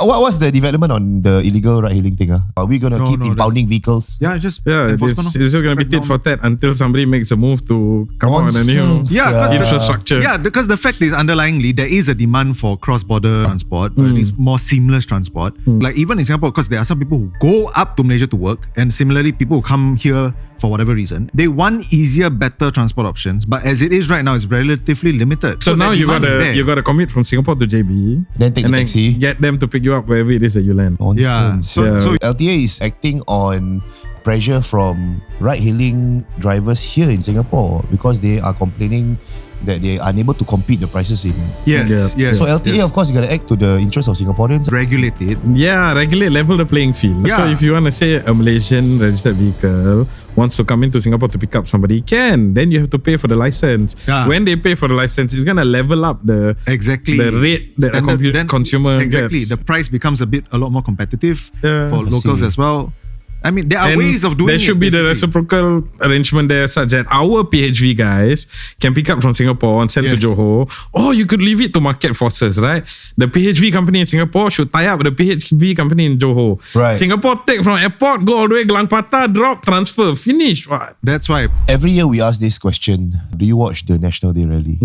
what's the development on the illegal ride-hailing thing? Are we going to keep impounding vehicles? Yeah, it's just going to be tit for tat until somebody makes a move to come on a new infrastructure. Yeah, because the fact is, underlyingly, there is a demand for cross-border transport, or at least more seamless transport. Like even in Singapore, because there are some people who go up to Malaysia to work, and similarly, people who come here for whatever reason, they want easier, better transport options. But as it is right now, it's relatively limited. So now you got to commute from Singapore to JB, then take the taxi, get them to pick you up wherever it is that you land. Nonsense. So LTA is acting on pressure from ride-hailing drivers here in Singapore because they are complaining that they are unable to compete the prices in. Yes. So LTA, of course, you got to act to the interest of Singaporeans. Regulate it. Yeah, level the playing field. So if you want to say a Malaysian registered vehicle wants to come into Singapore to pick up somebody, can. Then you have to pay for the license. When they pay for the license, it's going to level up the rate that a consumer gets. The price becomes a lot more competitive for locals as well. I mean, there are ways of doing it. There should be the reciprocal arrangement there such that our PHV guys can pick up from Singapore and send to Johor, or you could leave it to market forces, right? The PHV company in Singapore should tie up with the PHV company in Johor. Right. Singapore take from airport, go all the way Gelang Patah, drop, transfer, finish. What? That's why. Every year we ask this question, do you watch the National Day Rally?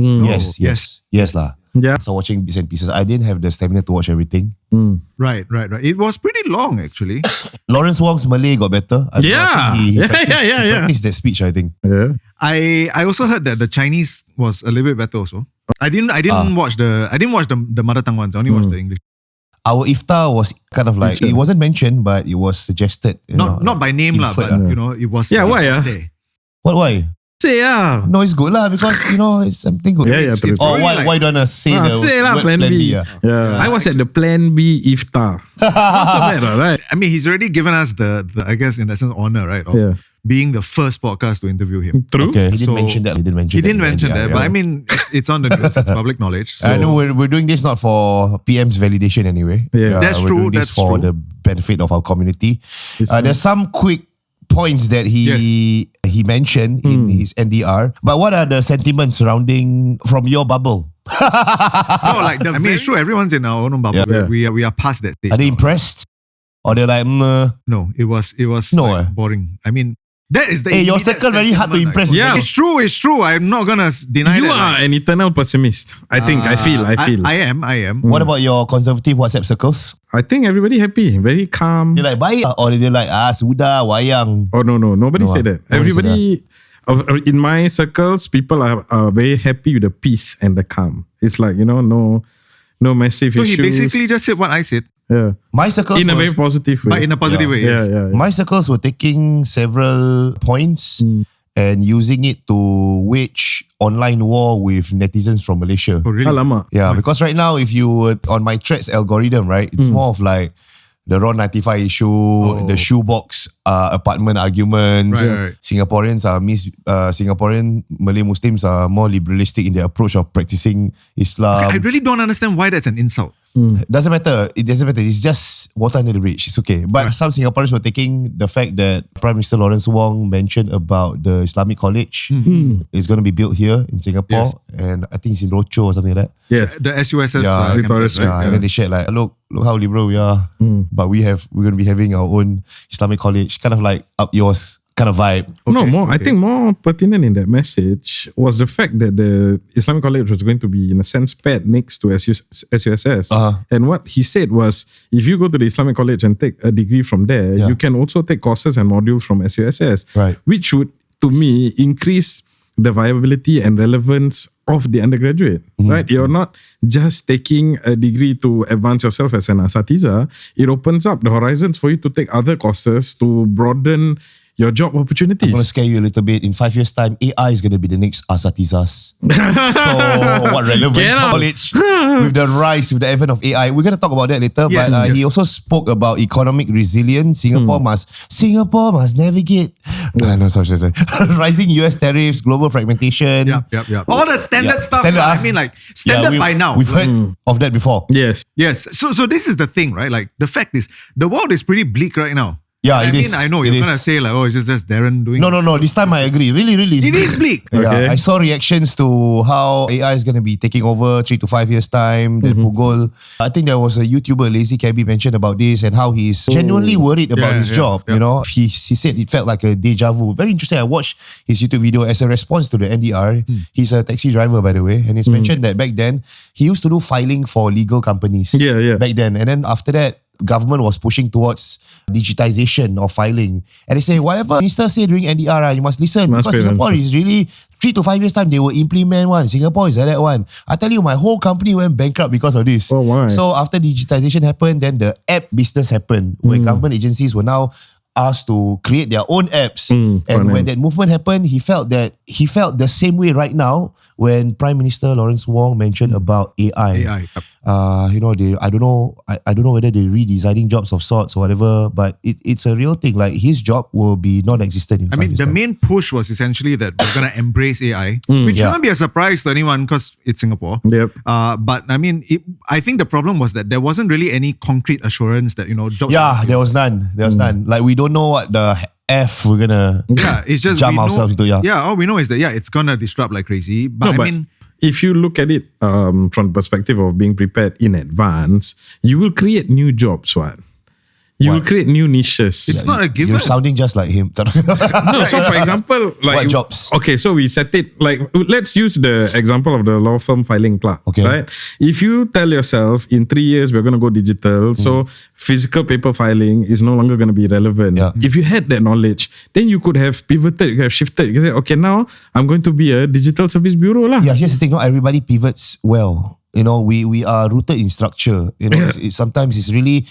Yes lah. Yeah. So watching bits and pieces. I didn't have the stamina to watch everything. Right. It was pretty long actually. Lawrence Wong's Malay got better. I think he practiced that speech, I think. Yeah. I also heard that the Chinese was a little bit better also. I didn't watch the mother tongue ones. I only watched the English. Our iftar was kind of like, it wasn't mentioned, but it was suggested. Not by name lah, but it was. Yeah, why? Why? Say No, it's good lah because it's something good. Or why don't I say the say word plan B? I was at the plan B iftar. Not so bad, right? I mean, he's already given us the I guess in essence honor, right? Of being the first podcast to interview him. True. Okay, he didn't mention that. He didn't mention that, but I mean, it's on the news. It's public knowledge. So. I know we're doing this not for PM's validation anyway. That's true. That's for the benefit of our community. There's some quick points that he mentioned in his NDR. But what are the sentiments surrounding from your bubble? It's true. Everyone's in our own bubble. Yeah. We are past that stage. Are they impressed? Or they're like, No, it was boring. I mean, that is the your circle very hard to impress. Yeah, it's true. I'm not gonna deny that. You are an eternal pessimist. I think. I feel. I am. What about your conservative WhatsApp circles? I think everybody happy, very calm. They're like, baik, or they're like, sudah, wayang. Oh no, nobody said that. Everybody in my circles, people are very happy with the peace and the calm. It's like, no massive issues. So he basically just said what I said. Yeah. My circles in a very positive way. But in a positive way, yes. Yeah. My circles were taking several points and using it to wage online war with netizens from Malaysia. Oh, really? Alamak. Yeah, because right now, if you were on my threads algorithm, right, it's more of like the Ron 95 issue, the shoebox apartment arguments. Right. Singaporeans Singaporean Malay Muslims are more liberalistic in their approach of practicing Islam. I really don't understand why that's an insult. Doesn't matter. It doesn't matter. It's just water under the bridge. It's okay. But some Singaporeans were taking the fact that Prime Minister Lawrence Wong mentioned about the Islamic college is going to be built here in Singapore, and I think it's in Rocho or something like that. Yes, the SUSS campus, right? And then they shared like, look how liberal we are, but we're going to be having our own Islamic college, kind of like up yours kind of vibe. I think more pertinent in that message was the fact that the Islamic College was going to be, in a sense, paired next to SUSS. And what he said was, if you go to the Islamic College and take a degree from there, you can also take courses and modules from SUSS, right? Which would, to me, increase the viability and relevance of the undergraduate, right? You're not just taking a degree to advance yourself as an asatizah. It opens up the horizons for you to take other courses to broaden your job opportunities. I'm going to scare you a little bit. In 5 years' time, AI is going to be the next asatizahs. So what relevant knowledge with the advent of AI? We're going to talk about that later. Yes, but he also spoke about economic resilience. Singapore must navigate. Sorry. Rising US tariffs, global fragmentation. Yep. All the standard stuff. I mean, like standard by now. We've heard of that before. Yes. So this is the thing, right? Like the fact is, the world is pretty bleak right now. Yeah, I it mean, is. I know It you're is. gonna say like, oh, it's just Darren doing. No. This time I agree. Really. It is bleak. Yeah, Okay. I saw reactions to how AI is going to be taking over 3 to 5 years time. Then Pugol. I think there was a YouTuber, Lazy Cabby, mentioned about this and how he's genuinely worried about his job. You know, he said it felt like a deja vu. Very interesting. I watched his YouTube video as a response to the NDR. He's a taxi driver, by the way, and he's mentioned that back then he used to do filing for legal companies. Yeah. Back then, and then after that, government was pushing towards digitization of filing. And they say, whatever minister say during NDR, you must listen. Must because pay Singapore attention. is really 3 to 5 years time, they will implement one. Singapore is like that one. I tell you, my whole company went bankrupt because of this. Oh, why? So after digitization happened, then the app business happened, where government agencies were now asked to create their own apps. And when that movement happened, he felt the same way right now when Prime Minister Lawrence Wong mentioned about AI. AI, yep. I don't know whether they're redesigning jobs of sorts or whatever, but it's a real thing. Like his job will be non-existent in 5 years The time. main push was essentially that we're gonna embrace AI, which shouldn't be a surprise to anyone because it's Singapore. Yep. But I mean, I think the problem was that there wasn't really any concrete assurance that jobs. Yeah, there was none. Like we don't know what the F we're gonna It's just jump we know- ourselves into. all we know is that it's gonna disrupt like crazy. But I mean, if you look at it from the perspective of being prepared in advance, you will create new jobs, what? You will create new niches. it's not a given. You're sounding just like him. No, so for example, like What jobs? Okay, so we set it like let's use the example of the law firm filing clerk. Okay. Right? If you tell yourself in 3 years we're gonna go digital, so physical paper filing is no longer gonna be relevant. Yeah. If you had that knowledge, then you could have pivoted, you could have shifted. You could say, okay, now I'm going to be a digital service bureau lah. Yeah, here's the thing. Not everybody pivots well. We are rooted in structure. Sometimes it's really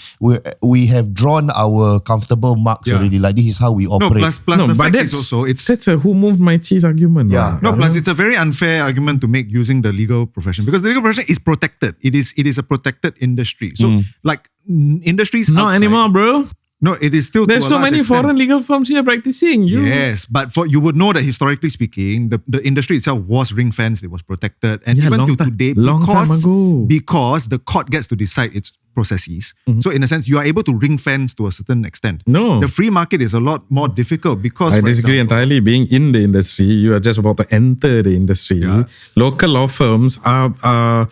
we have drawn our comfortable marks already. Like this is how we no, operate. plus the fact is also that's a who moved my cheese argument. Yeah. lah. No, plus it's a very unfair argument to make using the legal profession because the legal profession is protected. It is a protected industry. So like industries Not outside- anymore, bro. No, it is still. There's to a so large many extent. foreign legal firms here practicing. Yes, but you would know that historically speaking, the industry itself was ring fenced. It was protected, and Yeah, even long till time- today, long time ago. because the court gets to decide its processes. So in a sense, you are able to ring fence to a certain extent. No. The free market is a lot more difficult because I for disagree example- entirely. Being in the industry, you are just about to enter the industry. Yeah. Local law firms are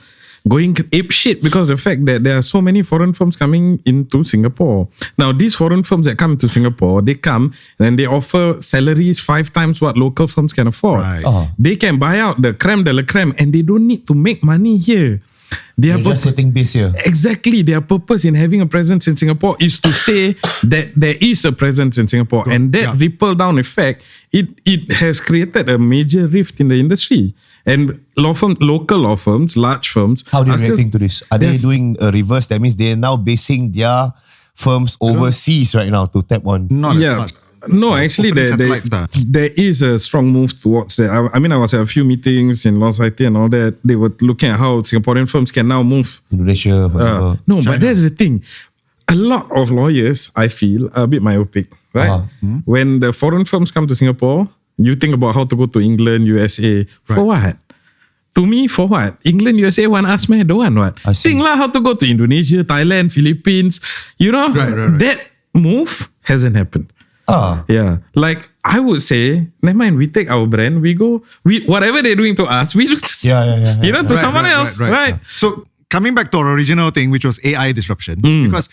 going ape shit because of the fact that there are so many foreign firms coming into Singapore. Now, these foreign firms that come to Singapore, they come and they offer salaries 5 times what local firms can afford. Right. They can buy out the creme de la creme and they don't need to make money here. Their You're just setting base here. Exactly. Their purpose in having a presence in Singapore is to say that there is a presence in Singapore. And that ripple down effect, it has created a major rift in the industry. And local law firms, large firms. How are they are still- reacting to this? Are they Yes. doing a reverse? That means they're now basing their firms overseas right now to tap on. Not as Yeah. much. No, actually, Opening there satellites lah. is a strong move towards that. I mean, I was at a few meetings in Lost IT and all that. They were looking at how Singaporean firms can now move. Indonesia, for example. No, but that's the thing. A lot of lawyers, I feel, are a bit myopic, right? When the foreign firms come to Singapore, you think about how to go to England, USA. For what? To me, for what? England, USA want us, man. Don't want what? I see. Think lah how to go to Indonesia, Thailand, Philippines. Right. That move hasn't happened. Yeah. Like I would say, never mind, we take our brand, we whatever they're doing to us, we do to, Yeah. to someone else, right? So coming back to our original thing, which was AI disruption, because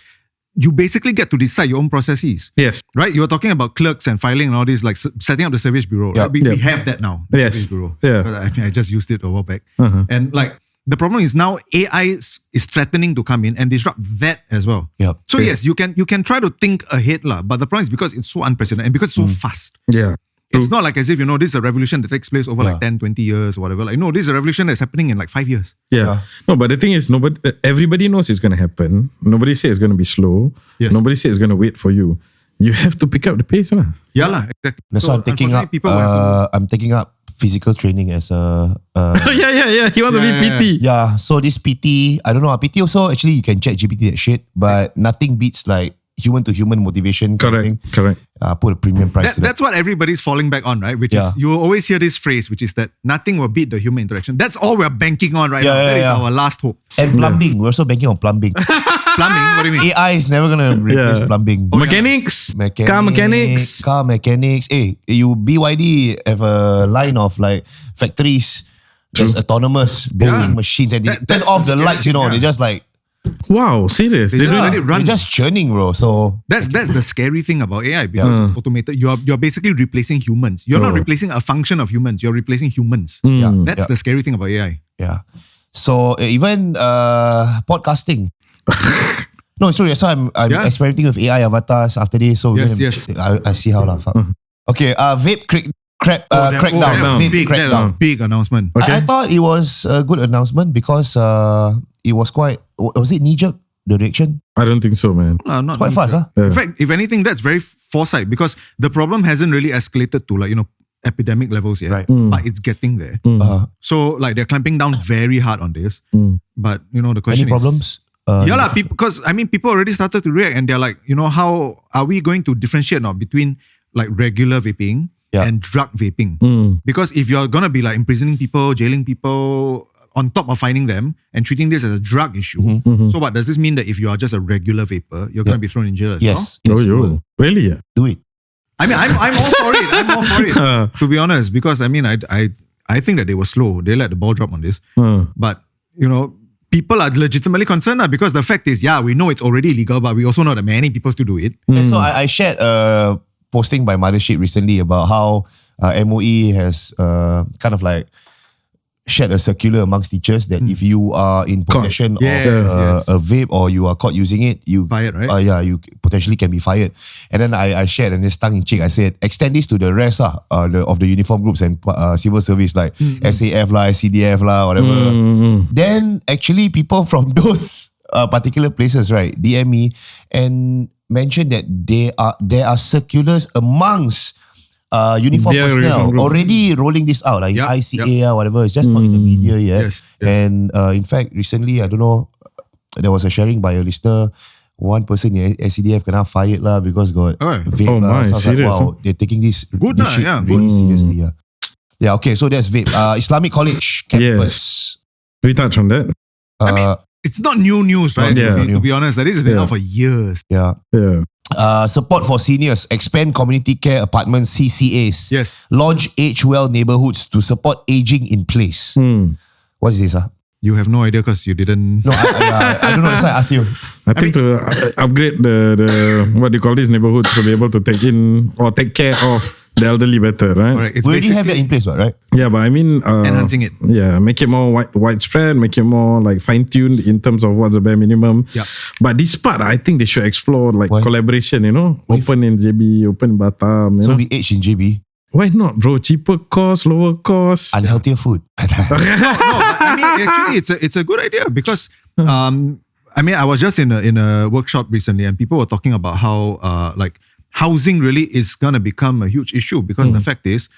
you basically get to decide your own processes. Yes. Right? You were talking about clerks and filing and all this, like setting up the service bureau. Yeah. Right? We have that now. The Yes. service bureau. Yeah. Because I just used it a while back. And like the problem is now AI is threatening to come in and disrupt that as well. Yeah. So yes, you can try to think ahead lah, but the problem is because it's so unprecedented and because it's so fast. Yeah. It's not like as if, this is a revolution that takes place over like 10, 20 years or whatever. Like, no, this is a revolution that's happening in like 5 years. Yeah. No, but the thing is, everybody knows it's going to happen. Nobody says it's going to be slow. Yes. Nobody says it's going to wait for you. You have to pick up the pace lah. Yeah lah, exactly. That's why I'm taking up. unfortunately, people will have to- I'm taking up physical training as a. Yeah. He wants to be Yeah. PT. Yeah. So this PT, I don't know. PT also actually you can check GPT that shit, but nothing beats like human to human motivation. kind of thing. Correct. Put a premium price. to that. That's what everybody's falling back on, right? Which is, you will always hear this phrase, which is that nothing will beat the human interaction. That's all we're banking on right now. That is our last hope. And plumbing. We're also banking on plumbing. Plumbing? What do you mean? AI is never gonna replace plumbing. Mechanics. Car mechanics. Car mechanics. Hey, you BYD have a line of like factories. There's autonomous building machines and they turn off the lights, you know. They just like Wow, serious? They just do let it run. they're just churning, bro. So That's the scary thing about AI because it's automated. You're basically replacing humans. You're not replacing a function of humans. You're replacing humans. That's the scary thing about AI. yeah. So even podcasting. No, sorry. So I'm experimenting with AI avatars after this. So I see how lah. Okay. Vape crackdown. Vape crackdown. Big announcement. Okay. I thought it was a good announcement because it was quite. Was it knee-jerk, the reaction? I don't think so, man. Not It's quite fast, huh? In fact, if anything, that's very foresight because the problem hasn't really escalated to epidemic levels yet, Right. but it's getting there. So like they're clamping down very hard on this. But the question Any problems? because people already started to react and they're like, how are we going to differentiate now between like regular vaping and drug vaping? Because if you're gonna be like imprisoning people, jailing people on top of finding them and treating this as a drug issue, so what does this mean that if you are just a regular vapor, you're gonna be thrown in jail as well? Yes. Really? Yeah. Do it. I mean, I'm all for it. I'm all for it. To be honest, because I think that they were slow. They let the ball drop on this. But people are legitimately concerned because the fact is, we know it's already illegal, but we also know that many people still do it. So I shared a posting by Mothership recently about how MOE has kind of like shared a circular amongst teachers that if you are in possession of a vape or you are caught using it, you fired, right? You potentially can be fired. And then I shared and this tongue in cheek, I said, extend this to the rest of the uniform groups and civil service like SAF lah, SCDF lah, whatever. Then actually people from those particular places, right, DM me and mention that there are circulars amongst uniform personnel already rolling this out, like ICA or whatever. It's just not in the media yet. Yes. And in fact, recently, I don't know, there was a sharing by a listener. One person in SCDF kena fired lah because got vape lah. So I was like, wow, they're taking this really seriously. Yeah, okay, so that's vape. Islamic College campus. We touch on that. It's not new news, right? To be honest, that has been out for years. Yeah. Support for seniors, expand community care apartments, CCAs. Yes. Launch Age Well neighborhoods to support aging in place. What is this? You have no idea because you didn't. No, I don't know. That's why I asked you. I think to upgrade the what do you call these neighborhoods to be able to take in or take care of the elderly better, right? Right. We already have that in place, right? Yeah, but I mean, enhancing it. Yeah, make it more widespread, make it more like fine-tuned in terms of what's the bare minimum. Yeah. But this part, I think they should explore like collaboration, open in JB, open in Batam. So we age in JB. Why not, bro? Cheaper cost, lower cost. Unhealthier food. No, but I mean, actually, it's a good idea because I was just in a workshop recently and people were talking about how like housing really is gonna become a huge issue because the fact is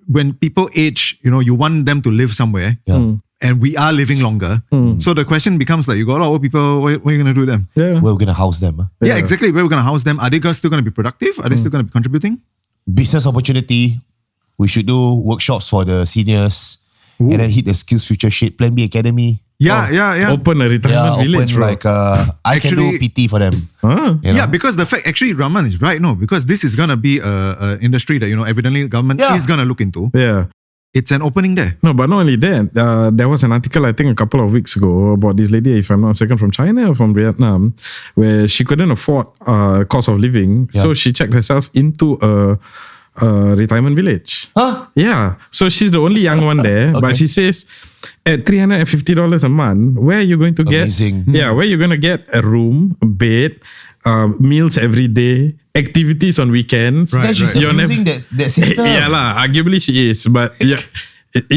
when people age, you want them to live somewhere. And we are living longer. So the question becomes like, you got a lot of old people, what are you going to do with them? Yeah. Where we're going to house them. Yeah, exactly. Where we're going to house them. Are they still going to be productive? Are they still going to be contributing? Business opportunity. We should do workshops for the seniors and then hit the Skills Future shit. Plan B Academy. Yeah. Open a retirement village, bro. Like I can do PT for them. Yeah, because the fact, actually Rahman is right, because this is going to be an industry that, evidently government is going to look into. Yeah. It's an opening there. No, but not only that, there was an article, I think a couple of weeks ago about this lady, if I'm not mistaken, from China or from Vietnam, where she couldn't afford cost of living. Yeah. So she checked herself into a retirement village. Huh? Yeah. So she's the only young one there. But she says, at $350 a month, where are you going to get? Yeah, where are you going to get a room, a bed, meals every day, activities on weekends. Right, she's abusing that system. Yeah lah, arguably she is, but yeah,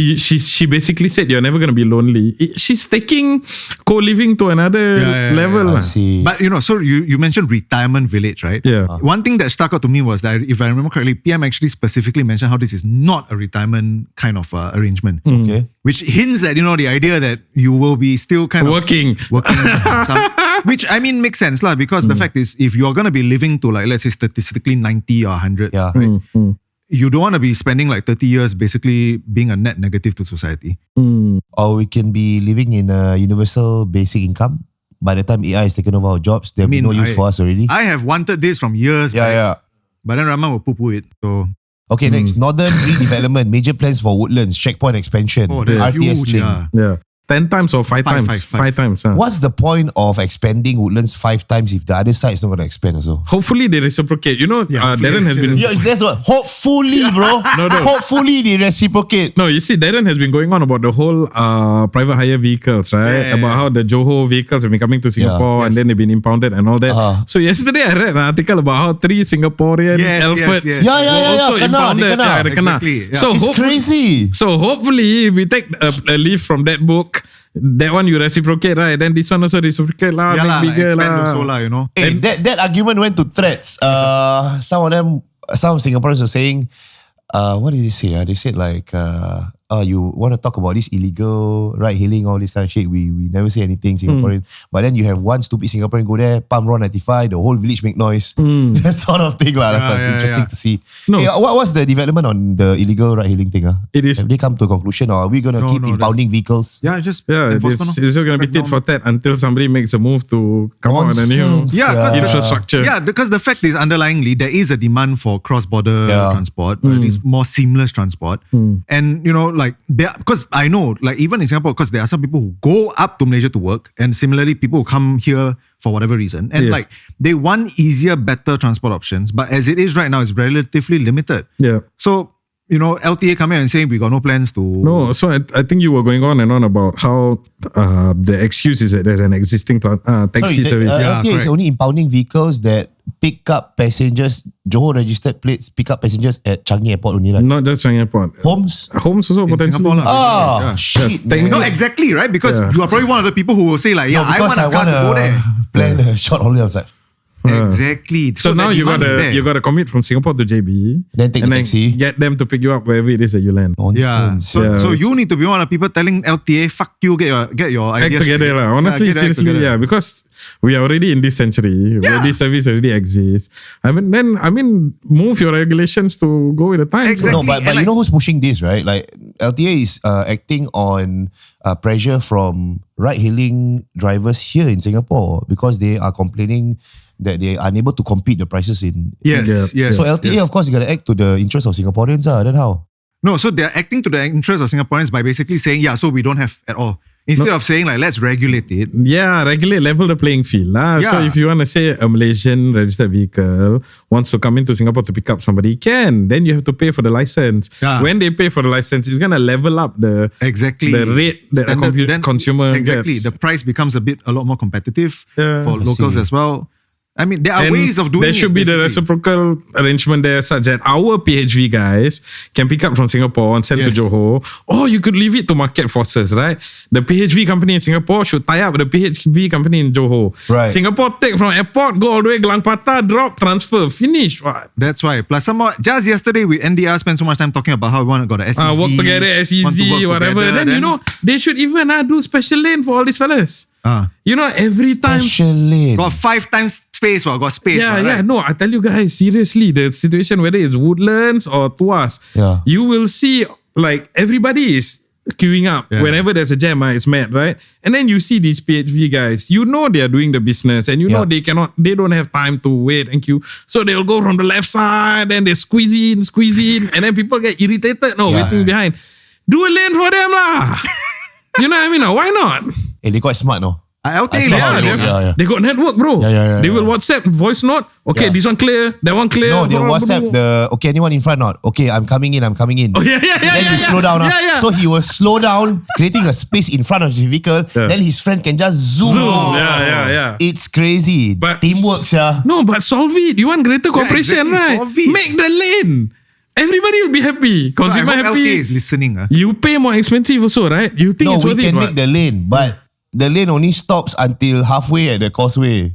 she basically said you're never going to be lonely. She's taking co-living to another level. I see. But so you mentioned retirement village, right? Yeah. One thing that stuck out to me was that if I remember correctly, PM actually specifically mentioned how this is not a retirement kind of arrangement. Okay. Which hints at the idea that you will be still kind working. Which I mean makes sense lah, because the fact is if you are going to be living to like let's say statistically 90 or 100, right? You don't want to be spending like 30 years basically being a net negative to society. Or we can be living in a universal basic income. by the time AI has taken over our jobs, there'll be no use for us already. I have wanted this from years back. Yeah. But then Rahman will poo-poo it. So Okay, next. Northern redevelopment, major plans for Woodlands, checkpoint expansion, that's RTS huge. link. Yeah. 10 times or 5 times? Five. 5 times. What's the point of expanding Woodlands 5 times if the other side is not going to expand also? Hopefully they reciprocate. You know, Darren has been... Yeah, that's what. Hopefully, bro. No. Hopefully they reciprocate. No, you see, Darren has been going on about the whole private hire vehicles, right? Yeah. About how the Johor vehicles have been coming to Singapore and then they've been impounded and all that. So yesterday I read an article about how 3 Singaporean Alphords were also impounded. Exactly. Yeah. So It's crazy. So hopefully if we take a leaf from that book, that one you reciprocate, right? Then this one also reciprocate lah, make bigger expand lah. also lah, you know. Hey, that argument went to threats. Some Singaporeans were saying, what did they say? They said like, you want to talk about this illegal ride hailing, all this kind of shit. We never say anything, Singaporean. But then you have one stupid Singaporean go there, pump RON 95, the whole village make noise. That sort of thing lah. That's interesting to see. No. Hey, what's the development on the illegal ride hailing thing? It is. Have they come to a conclusion, or are we going to keep impounding vehicles? Yeah, just it's just going to be tit for tat until somebody makes a move to come out with a new infrastructure. Because the fact is, underlyingly, there is a demand for cross-border transport, or at least more seamless transport. And, you know, like, because I know, like, even in Singapore, because there are some people who go up to Malaysia to work, and similarly, people who come here for whatever reason. And, like, they want easier, better transport options. But as it is right now, it's relatively limited. Yeah. So, you know, LTA coming and saying we got no plans to... No, so I think you were going on and on about how the excuse is that there's an existing taxi service. LTA is only impounding vehicles that pick up passengers, Johor registered plates, pick up passengers at Changi Airport only, right? Not just Changi Airport. Homes also in potentially. Singapore lah. Shit. No, exactly, right? Because you are probably one of the people who will say like, I want a car to go there. Plan a short holiday outside. Exactly. So now you got to commit from Singapore to JB, then take the taxi, get them to pick you up wherever it is that you land. Nonsense. So you need to be one of the people telling LTA, fuck you, get your ideas act together lah. Honestly, seriously, because we are already in this century where this service already exists. I mean, move your regulations to go with the times. Exactly. No, but you know who's pushing this, right? Like LTA is acting on pressure from ride-hailing drivers here in Singapore because they are complaining that they are unable to compete the prices in... Yes. So LTA, of course, you got to act to the interest of Singaporeans. Then how? No, so they're acting to the interest of Singaporeans by basically saying, so we don't have at all. Instead of saying like, let's regulate it. Yeah, regulate, level the playing field. So if you want to say a Malaysian registered vehicle wants to come into Singapore to pick up somebody, can. Then you have to pay for the license. When they pay for the license, it's going to level up the rate that a consumer gets. The price becomes a lot more competitive for locals as well. I mean, there are ways of doing it. There should be the reciprocal arrangement there such that our PHV guys can pick up from Singapore and send to Johor, or you could leave it to market forces, right? The PHV company in Singapore should tie up with the PHV company in Johor. Right. Singapore take from airport, go all the way Gelang Patah, drop, transfer, finish. What? That's why. Plus some more, just yesterday with NDR spent so much time talking about how we want to go to SEZ. Work together, SEZ, whatever. Then you know, they should even do special lane for all these fellas. You know, every time... Special lane. Got 5 times space, got space. Right? No, I tell you guys, seriously, the situation, whether it's Woodlands or Tuas, you will see like everybody is queuing up. Whenever there's a jam, it's mad, right? And then you see these PHV guys, you know they're doing the business and you know they don't have time to wait and queue. So they'll go from the left side and they squeeze in, and then people get irritated, waiting behind. Do a lane for them lah. You know what I mean? Why not? Hey, they quite smart, no? They got network, bro. They will WhatsApp voice note. Okay, this one clear, that one clear. No, they WhatsApp okay, anyone in front not? Okay, I'm coming in. Oh, Then you slow down. So he will slow down, creating a space in front of his vehicle. Then his friend can just zoom. It's crazy. But teamwork, No, but solve it. You want greater cooperation, right? Make the lane. Everybody will be happy. Consumer happy. LTA is listening. You pay more expensive also, right? You think it's worth it? No, we can make the lane, but the lane only stops until halfway at the causeway.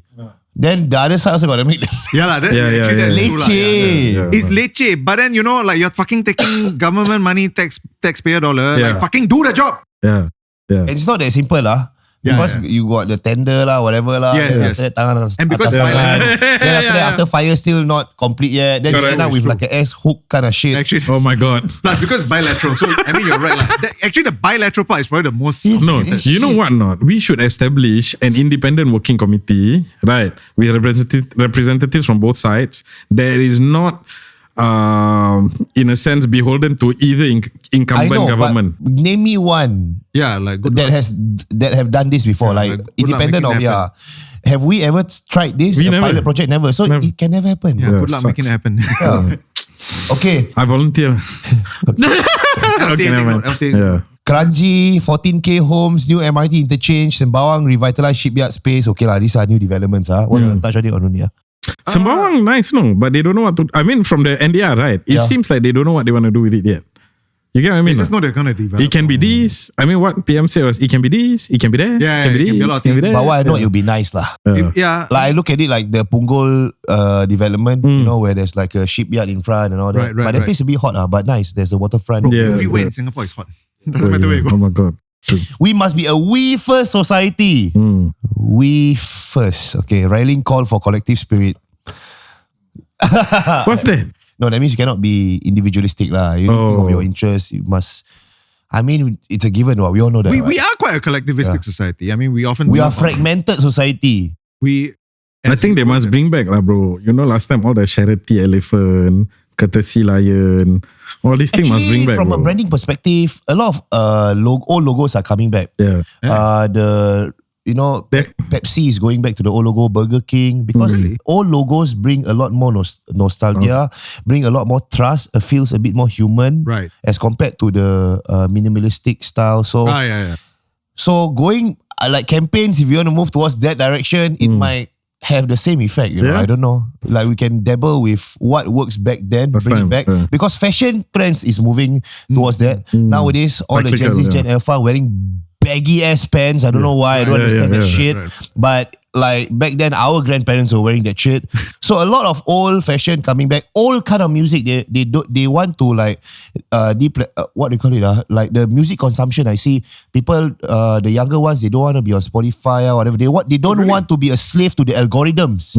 Then the other side also got to make the Leceh. It's leceh. But then, you know, like you're fucking taking government money, taxpayer dollar. Like fucking do the job. And it's not that simple. Because you got the tender lah, whatever lah. Yes, yes. And because then after that, after fire still not complete yet, then you end up with like an S hook kind of shit. Actually, Oh my god. plus because it's bilateral. So I mean, you're right. Actually, the bilateral part is probably the most. No, you know what? Not we should establish an independent working committee, right? With representatives from both sides. There is not, in a sense, beholden to either incumbent government. But name me one Like good that have done this before, like good luck independent of making it happen. Have we ever tried this? We a never. pilot project, never. So Never. it can never happen. Good luck sucks. making it happen. Okay, I volunteer. Okay, never mind. Yeah. Kranji, 14K homes, new MRT interchange, Sembawang revitalized shipyard space. Okay lah, these are new developments. Want to touch on it or not? Sembawang, nice, no? But they don't know what to... I mean, from the NDR, right? It seems like they don't know what they want to do with it yet. You get what I mean? They just know they're gonna develop. It can be this. I mean, what PM said was, it can be this, it can be that, Yeah, it can be it can this, be a lot it can be of that. But what I know, it'll be nice lah. Yeah. Like I look at it like the Punggol development, you know, where there's like a shipyard in front and all that. Right, But that place is a bit hot, but nice. There's a waterfront. Yeah. Everywhere in Singapore is hot. Doesn't matter where you Oh go. my God. True. We must be a we first society. We first. Okay, rallying call for collective spirit. What's that? No, that means you cannot be individualistic lah. You need to think of your interests. You must. I mean, it's a given. We all know that. We are quite a collectivistic society. I mean, we often We are fragmented society. I think they must bring back lah, bro. You know, last time all the charity elephant, courtesy lion, all these things must bring back, from bro. a branding perspective, a lot of old logos are coming back. Yeah. Pepsi is going back to the old logo, Burger King, because old logos bring a lot more nostalgia, bring a lot more trust, feels a bit more human, Right. as compared to the minimalistic style. So, so going like campaigns, if you want to move towards that direction, it might have the same effect. You know, Yeah. I don't know. Like we can dabble with what works back then, Last bring it time, back, yeah. because fashion trends is moving towards that. Nowadays, all the Gen Z, Practical, Gen Alpha wearing baggy ass pants. I don't know why. I don't understand that shit. Right. But like back then, our grandparents were wearing that shit. So a lot of old fashion coming back. Old kind of music. They want to like what do you call it? Like the music consumption. I see people, the younger ones, they don't want to be on Spotify or whatever. They don't want to be a slave to the algorithms.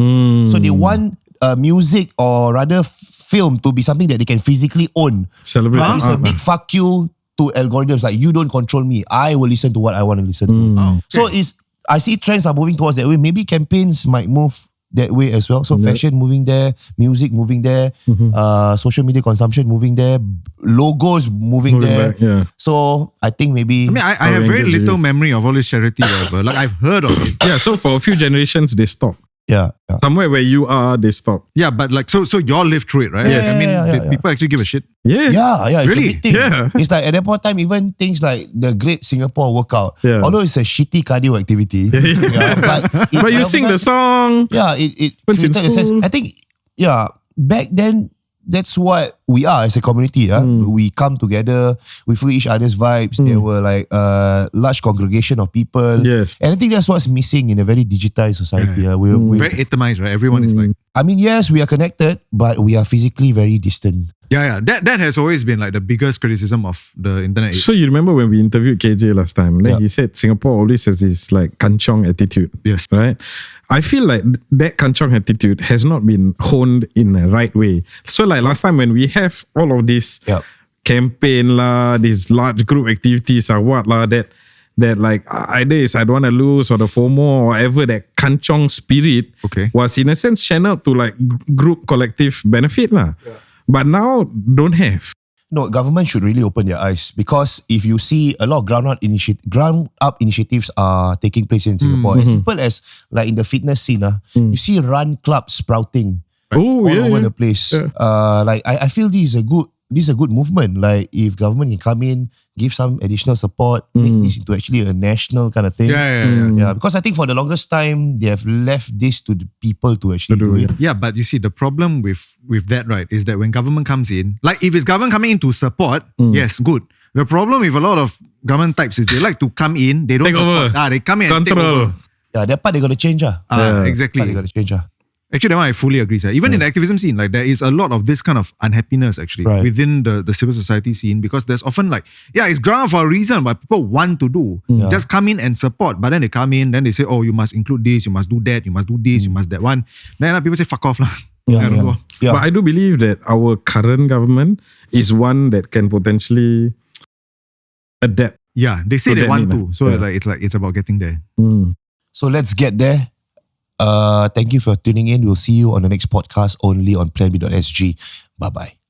So they want music or rather film to be something that they can physically own. Celebrate It's a art, big fuck you to algorithms. Like, you don't control me. I will listen to what I want to listen to. So I see trends are moving towards that way. Maybe campaigns might move that way as well. So fashion moving there, music moving there, social media consumption moving there, logos moving there. back, yeah. So I think maybe... I mean, I have very engage little with memory of all this charity, whatever. Like I've heard of it. Yeah, so for a few generations, they stopped. yeah. Somewhere where you are, they stopped. Yeah, but like so you all lived through it, right? Yes. I mean, Yeah, did people actually give a shit? Yes. Yeah, it's Really? a big thing. Yeah. It's like at that point in time, even things like the Great Singapore Workout, Yeah. although it's a shitty cardio activity, But you sing the song. Yeah, it Once in created a sense. school. I think, back then, that's what we are as a community. We come together, we feel each other's vibes. There were like a large congregation of people. Yes. And I think that's what's missing in a very digitized society. We Very atomized, right? Everyone is like, I mean, yes, we are connected, but we are physically very distant. That has always been like the biggest criticism of the internet age. So you remember when we interviewed KJ last time? Then he said Singapore always has this like kanchong attitude. Yes. Right? I feel like that kanchong attitude has not been honed in the right way. So like last time when we have all of this campaign lah, these large group activities or what lah, that like either is I don't want to lose or the FOMO or whatever, that kanchong spirit was in a sense channeled to like group collective benefit lah. But now don't have. No, government should really open their eyes, because if you see a lot of ground up initiatives are taking place in Singapore. As simple as like in the fitness scene, you see run clubs sprouting all over the place. Like I feel this is a good movement. Like if government can come in, give some additional support, make this into actually a national kind of thing. Yeah, because I think for the longest time they have left this to the people to actually do it. Yeah, but you see the problem with that, right, is that when government comes in, like if it's government coming in to support, yes, good. The problem with a lot of government types is they like to come in, they don't Take support. over. They come in and take Control. over. Yeah, that part they got to change. Exactly. They got to change. Actually, that one I fully agree, sir. Even in the activism scene, like there is a lot of this kind of unhappiness actually within the civil society scene, because there's often like, it's ground for a reason what people want to do. Just come in and support. But then they come in, then they say, oh, you must include this, you must do that, you must do this, you must that one. Then people say, fuck off lah. Yeah. But I do believe that our current government is one that can potentially adapt. Yeah, they say they want to. So it's about getting there. So let's get there. Thank you for tuning in. We'll see you on the next podcast only on planb.sg. Bye-bye.